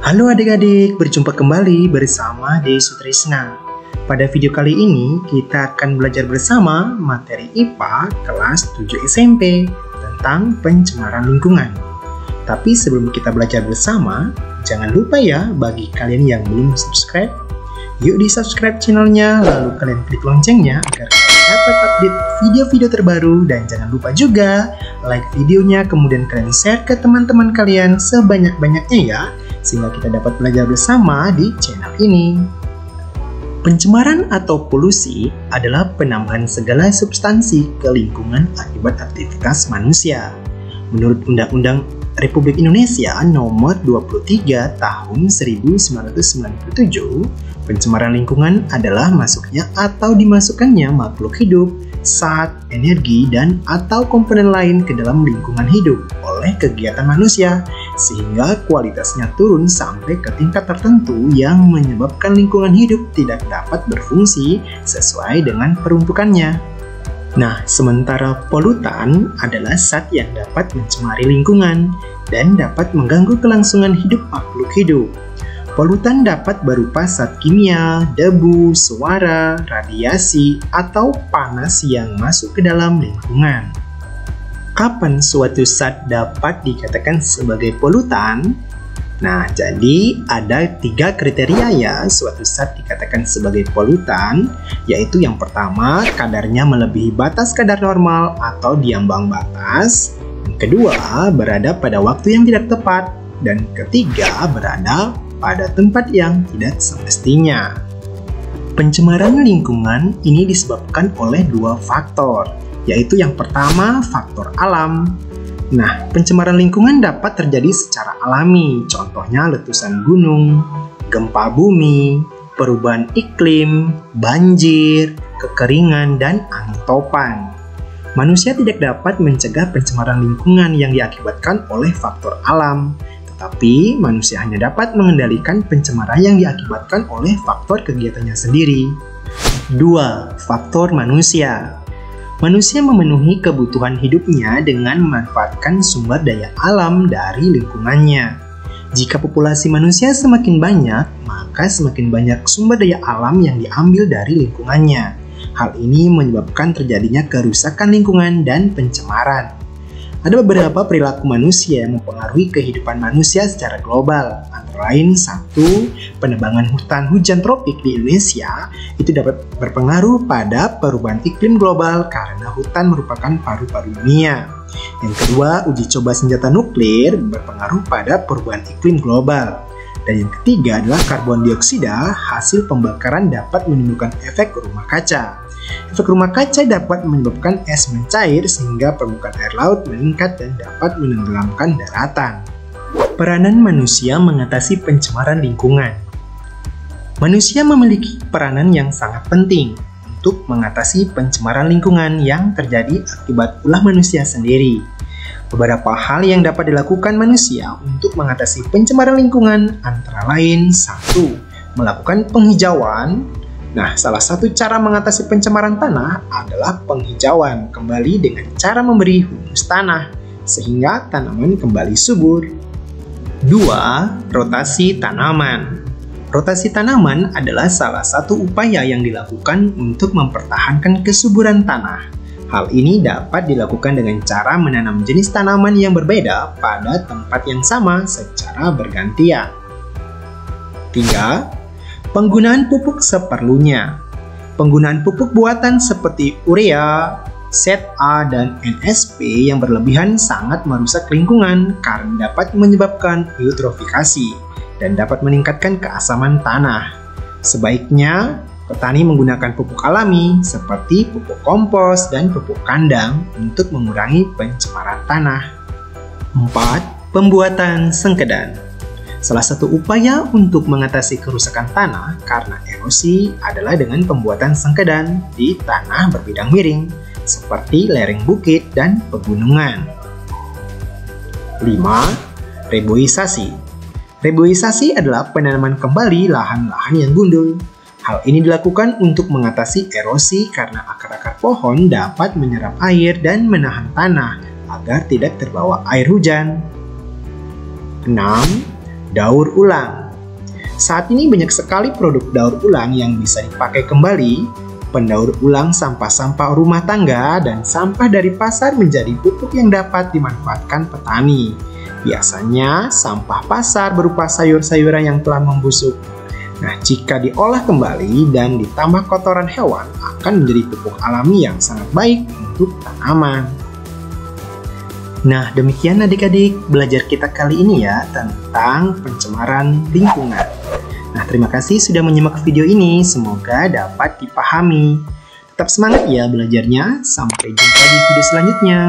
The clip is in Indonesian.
Halo adik-adik, berjumpa kembali bersama Desutrisna. Pada video kali ini, kita akan belajar bersama materi IPA kelas 7 SMP tentang pencemaran lingkungan. Tapi sebelum kita belajar bersama, jangan lupa ya bagi kalian yang belum subscribe, yuk di subscribe channelnya, lalu kalian klik loncengnya agar kalian dapat update video-video terbaru. Dan jangan lupa juga like videonya, kemudian kalian share ke teman-teman kalian sebanyak-banyaknya ya, sehingga kita dapat belajar bersama di channel ini. Pencemaran atau polusi adalah penambahan segala substansi ke lingkungan akibat aktivitas manusia. Menurut Undang-Undang Republik Indonesia Nomor 23 Tahun 1997, pencemaran lingkungan adalah masuknya atau dimasukkannya makhluk hidup, zat, energi, dan atau komponen lain ke dalam lingkungan hidup oleh kegiatan manusia, sehingga kualitasnya turun sampai ke tingkat tertentu yang menyebabkan lingkungan hidup tidak dapat berfungsi sesuai dengan peruntukannya. Nah, sementara polutan adalah zat yang dapat mencemari lingkungan dan dapat mengganggu kelangsungan hidup makhluk hidup. Polutan dapat berupa zat kimia, debu, suara, radiasi, atau panas yang masuk ke dalam lingkungan. Kapan suatu zat dapat dikatakan sebagai polutan? Nah, jadi ada 3 kriteria ya suatu zat dikatakan sebagai polutan, yaitu yang pertama, kadarnya melebihi batas kadar normal atau diambang batas. Yang kedua, berada pada waktu yang tidak tepat. Dan ketiga, berada pada tempat yang tidak semestinya. Pencemaran lingkungan ini disebabkan oleh 2 faktor, yaitu yang pertama, faktor alam. Nah, pencemaran lingkungan dapat terjadi secara alami, contohnya letusan gunung, gempa bumi, perubahan iklim, banjir, kekeringan, dan angin topan. Manusia tidak dapat mencegah pencemaran lingkungan yang diakibatkan oleh faktor alam, tetapi manusia hanya dapat mengendalikan pencemaran yang diakibatkan oleh faktor kegiatannya sendiri. 2. Faktor manusia. Manusia memenuhi kebutuhan hidupnya dengan memanfaatkan sumber daya alam dari lingkungannya. Jika populasi manusia semakin banyak, maka semakin banyak sumber daya alam yang diambil dari lingkungannya. Hal ini menyebabkan terjadinya kerusakan lingkungan dan pencemaran. Ada beberapa perilaku manusia yang mempengaruhi kehidupan manusia secara global, antara lain 1. Penebangan hutan hujan tropik di Indonesia itu dapat berpengaruh pada perubahan iklim global karena hutan merupakan paru-paru dunia. Yang kedua, uji coba senjata nuklir berpengaruh pada perubahan iklim global. Dan yang ketiga adalah karbon dioksida hasil pembakaran dapat menimbulkan efek rumah kaca. Efek rumah kaca dapat menyebabkan es mencair sehingga permukaan air laut meningkat dan dapat menenggelamkan daratan. Peranan manusia mengatasi pencemaran lingkungan. Manusia memiliki peranan yang sangat penting untuk mengatasi pencemaran lingkungan yang terjadi akibat ulah manusia sendiri. Beberapa hal yang dapat dilakukan manusia untuk mengatasi pencemaran lingkungan antara lain 1. Melakukan penghijauan. Nah, salah satu cara mengatasi pencemaran tanah adalah penghijauan kembali dengan cara memberi humus tanah sehingga tanaman kembali subur. 2. Rotasi tanaman. Rotasi tanaman adalah salah satu upaya yang dilakukan untuk mempertahankan kesuburan tanah. Hal ini dapat dilakukan dengan cara menanam jenis tanaman yang berbeda pada tempat yang sama secara bergantian. 3. Penggunaan pupuk seperlunya. Penggunaan pupuk buatan seperti urea, ZA, dan NSP yang berlebihan sangat merusak lingkungan karena dapat menyebabkan eutrofikasi dan dapat meningkatkan keasaman tanah. Sebaiknya, petani menggunakan pupuk alami seperti pupuk kompos dan pupuk kandang untuk mengurangi pencemaran tanah. 4. Pembuatan sengkedan. Salah satu upaya untuk mengatasi kerusakan tanah karena erosi adalah dengan pembuatan sengkedan di tanah berbidang miring, seperti lereng bukit dan pegunungan. 5. Reboisasi. Reboisasi adalah penanaman kembali lahan-lahan yang gundul. Hal ini dilakukan untuk mengatasi erosi karena akar-akar pohon dapat menyerap air dan menahan tanah agar tidak terbawa air hujan. 6. daur ulang. Saat ini banyak sekali produk daur ulang yang bisa dipakai kembali, pendaur ulang sampah-sampah rumah tangga dan sampah dari pasar menjadi pupuk yang dapat dimanfaatkan petani. Biasanya sampah pasar berupa sayur-sayuran yang telah membusuk. Nah, jika diolah kembali dan ditambah kotoran hewan, akan menjadi pupuk alami yang sangat baik untuk tanaman. Nah, demikian adik-adik belajar kita kali ini ya tentang pencemaran lingkungan. Nah, terima kasih sudah menyimak video ini. Semoga dapat dipahami. Tetap semangat ya belajarnya. Sampai jumpa di video selanjutnya.